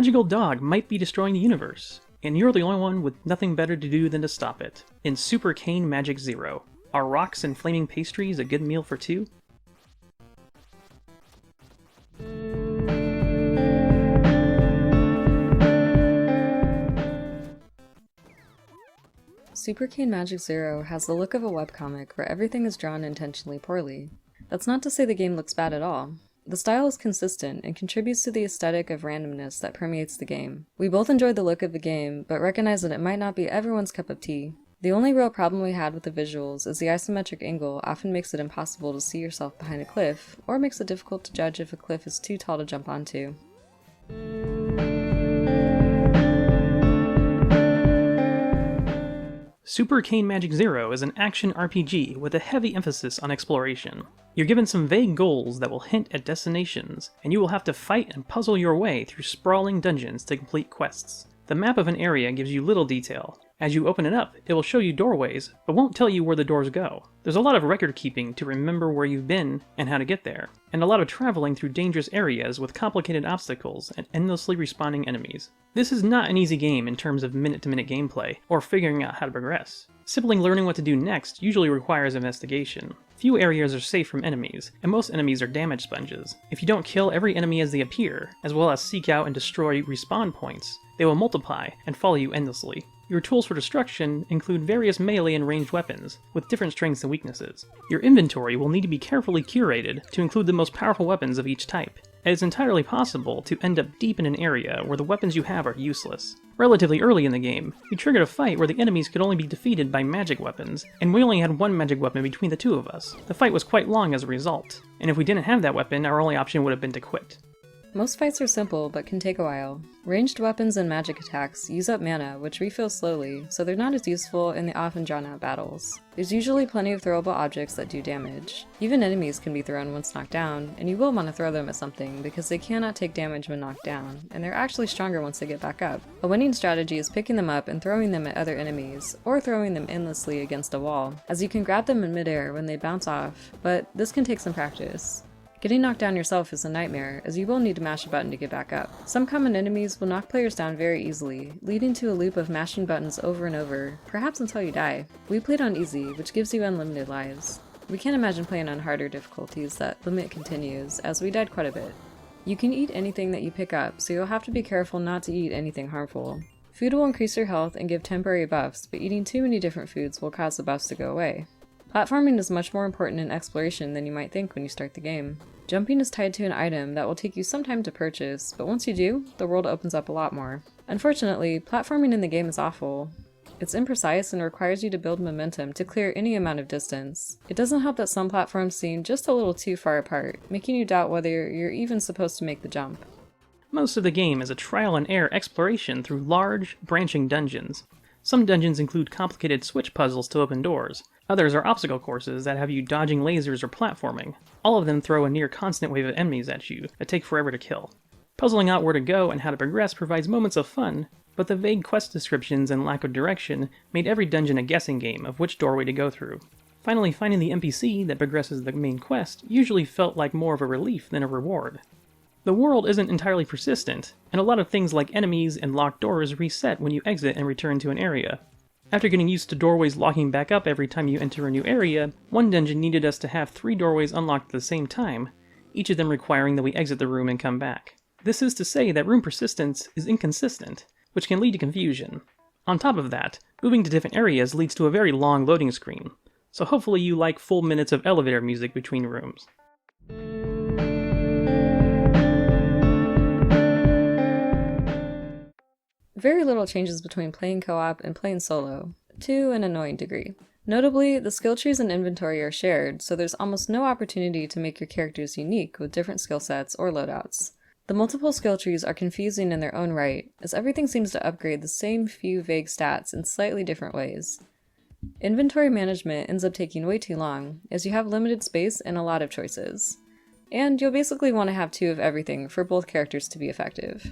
magical dog might be destroying the universe, and you're the only one with nothing better to do than to stop it. In Super Cane Magic Zero, are rocks and flaming pastries a good meal for two? Super Cane Magic Zero has the look of a webcomic where everything is drawn intentionally poorly. That's not to say the game looks bad at all. The style is consistent and contributes to the aesthetic of randomness that permeates the game. We both enjoyed the look of the game, but recognize that it might not be everyone's cup of tea. The only real problem we had with the visuals is the isometric angle often makes it impossible to see yourself behind a cliff, or makes it difficult to judge if a cliff is too tall to jump onto. Super Cane Magic Zero is an action RPG with a heavy emphasis on exploration. You're given some vague goals that will hint at destinations, and you will have to fight and puzzle your way through sprawling dungeons to complete quests. The map of an area gives you little detail. As you open it up, it will show you doorways, but won't tell you where the doors go. There's a lot of record keeping to remember where you've been and how to get there, and a lot of traveling through dangerous areas with complicated obstacles and endlessly respawning enemies. This is not an easy game in terms of minute-to-minute gameplay, or figuring out how to progress. Simply learning what to do next usually requires investigation. Few areas are safe from enemies, and most enemies are damage sponges. If you don't kill every enemy as they appear, as well as seek out and destroy respawn points, they will multiply and follow you endlessly. Your tools for destruction include various melee and ranged weapons, with different strengths and weaknesses. Your inventory will need to be carefully curated to include the most powerful weapons of each type. It is entirely possible to end up deep in an area where the weapons you have are useless. Relatively early in the game, we triggered a fight where the enemies could only be defeated by magic weapons, and we only had one magic weapon between the two of us. The fight was quite long as a result, and if we didn't have that weapon, our only option would have been to quit. Most fights are simple, but can take a while. Ranged weapons and magic attacks use up mana, which refills slowly, so they're not as useful in the often drawn-out battles. There's usually plenty of throwable objects that do damage. Even enemies can be thrown once knocked down, and you will want to throw them at something because they cannot take damage when knocked down, and they're actually stronger once they get back up. A winning strategy is picking them up and throwing them at other enemies, or throwing them endlessly against a wall, as you can grab them in midair when they bounce off, but this can take some practice. Getting knocked down yourself is a nightmare, as you will need to mash a button to get back up. Some common enemies will knock players down very easily, leading to a loop of mashing buttons over and over, perhaps until you die. We played on easy, which gives you unlimited lives. We can't imagine playing on harder difficulties that limit continues, as we died quite a bit. You can eat anything that you pick up, so you'll have to be careful not to eat anything harmful. Food will increase your health and give temporary buffs, but eating too many different foods will cause the buffs to go away. Platforming is much more important in exploration than you might think when you start the game. Jumping is tied to an item that will take you some time to purchase, but once you do, the world opens up a lot more. Unfortunately, platforming in the game is awful. It's imprecise and requires you to build momentum to clear any amount of distance. It doesn't help that some platforms seem just a little too far apart, making you doubt whether you're even supposed to make the jump. Most of the game is a trial and error exploration through large, branching dungeons. Some dungeons include complicated switch puzzles to open doors. Others are obstacle courses that have you dodging lasers or platforming. All of them throw a near constant wave of enemies at you that take forever to kill. Puzzling out where to go and how to progress provides moments of fun, but the vague quest descriptions and lack of direction made every dungeon a guessing game of which doorway to go through. Finally, finding the NPC that progresses the main quest usually felt like more of a relief than a reward. The world isn't entirely persistent, and a lot of things like enemies and locked doors reset when you exit and return to an area. After getting used to doorways locking back up every time you enter a new area, one dungeon needed us to have 3 doorways unlocked at the same time, each of them requiring that we exit the room and come back. This is to say that room persistence is inconsistent, which can lead to confusion. On top of that, moving to different areas leads to a very long loading screen, so hopefully you like full minutes of elevator music between rooms. Very little changes between playing co-op and playing solo, to an annoying degree. Notably, the skill trees and inventory are shared, so there's almost no opportunity to make your characters unique with different skill sets or loadouts. The multiple skill trees are confusing in their own right, as everything seems to upgrade the same few vague stats in slightly different ways. Inventory management ends up taking way too long, as you have limited space and a lot of choices. And you'll basically want to have 2 of everything for both characters to be effective.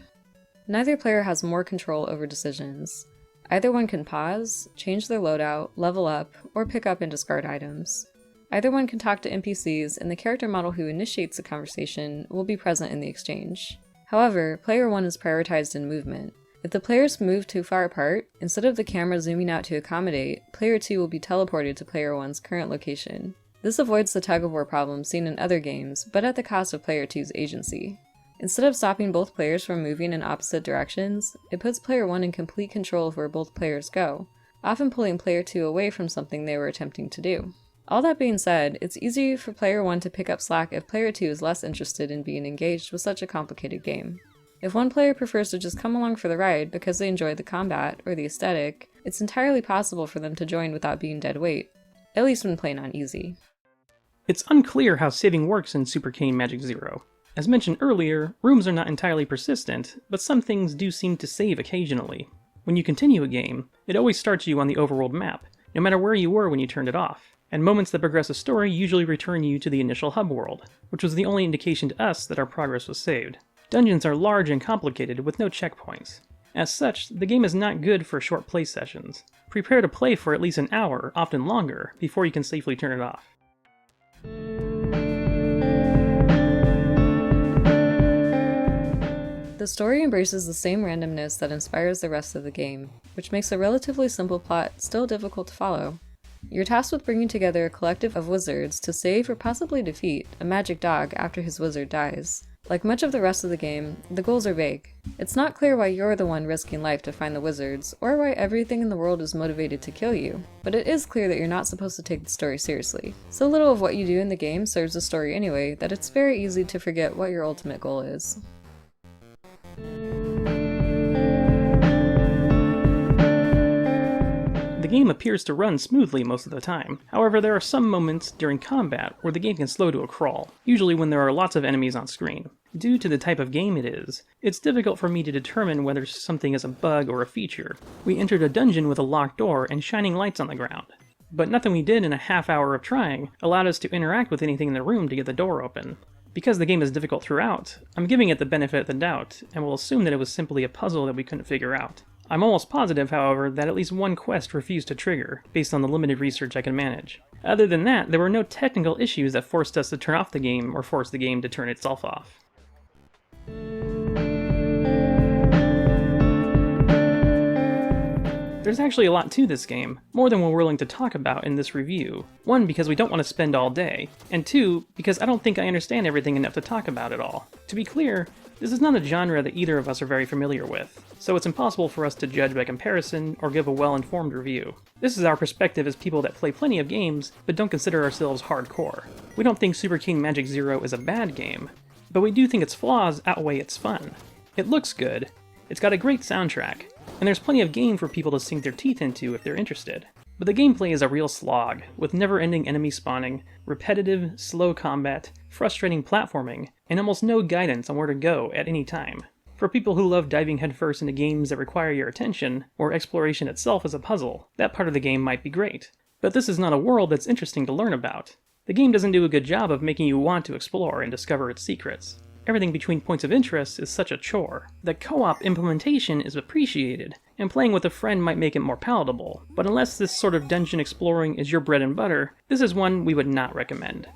Neither player has more control over decisions. Either one can pause, change their loadout, level up, or pick up and discard items. Either one can talk to NPCs, and the character model who initiates the conversation will be present in the exchange. However, player 1 is prioritized in movement. If the players move too far apart, instead of the camera zooming out to accommodate, player 2 will be teleported to player 1's current location. This avoids the tug-of-war problem seen in other games, but at the cost of player 2's agency. Instead of stopping both players from moving in opposite directions, it puts player 1 in complete control of where both players go, often pulling player 2 away from something they were attempting to do. All that being said, it's easy for player 1 to pick up slack if player 2 is less interested in being engaged with such a complicated game. If one player prefers to just come along for the ride because they enjoy the combat or the aesthetic, it's entirely possible for them to join without being dead weight, at least when playing on easy. It's unclear how saving works in Super Cane Magic Zero. As mentioned earlier, rooms are not entirely persistent, but some things do seem to save occasionally. When you continue a game, it always starts you on the overworld map, no matter where you were when you turned it off, and moments that progress a story usually return you to the initial hub world, which was the only indication to us that our progress was saved. Dungeons are large and complicated with no checkpoints. As such, the game is not good for short play sessions. Prepare to play for at least an hour, often longer, before you can safely turn it off. The story embraces the same randomness that inspires the rest of the game, which makes a relatively simple plot still difficult to follow. You're tasked with bringing together a collective of wizards to save or possibly defeat a magic dog after his wizard dies. Like much of the rest of the game, the goals are vague. It's not clear why you're the one risking life to find the wizards, or why everything in the world is motivated to kill you, but it is clear that you're not supposed to take the story seriously. So little of what you do in the game serves the story anyway that it's very easy to forget what your ultimate goal is. The game appears to run smoothly most of the time. However, there are some moments during combat where the game can slow to a crawl, usually when there are lots of enemies on screen. Due to the type of game it is, it's difficult for me to determine whether something is a bug or a feature. We entered a dungeon with a locked door and shining lights on the ground, but nothing we did in a half hour of trying allowed us to interact with anything in the room to get the door open. Because the game is difficult throughout, I'm giving it the benefit of the doubt, and will assume that it was simply a puzzle that we couldn't figure out. I'm almost positive, however, that at least one quest refused to trigger, based on the limited research I can manage. Other than that, there were no technical issues that forced us to turn off the game or force the game to turn itself off. There's actually a lot to this game, more than we're willing to talk about in this review. One, because we don't want to spend all day, and two, because I don't think I understand everything enough to talk about it all. To be clear, this is not a genre that either of us are very familiar with, so it's impossible for us to judge by comparison or give a well-informed review. This is our perspective as people that play plenty of games, but don't consider ourselves hardcore. We don't think Super Cane Magic Zero is a bad game, but we do think its flaws outweigh its fun. It looks good, it's got a great soundtrack, and there's plenty of game for people to sink their teeth into if they're interested. But the gameplay is a real slog, with never-ending enemy spawning, repetitive, slow combat, frustrating platforming, and almost no guidance on where to go at any time. For people who love diving headfirst into games that require your attention, or exploration itself as a puzzle, that part of the game might be great. But this is not a world that's interesting to learn about. The game doesn't do a good job of making you want to explore and discover its secrets. Everything between points of interest is such a chore. The co-op implementation is appreciated, and playing with a friend might make it more palatable, but unless this sort of dungeon exploring is your bread and butter, this is one we would not recommend.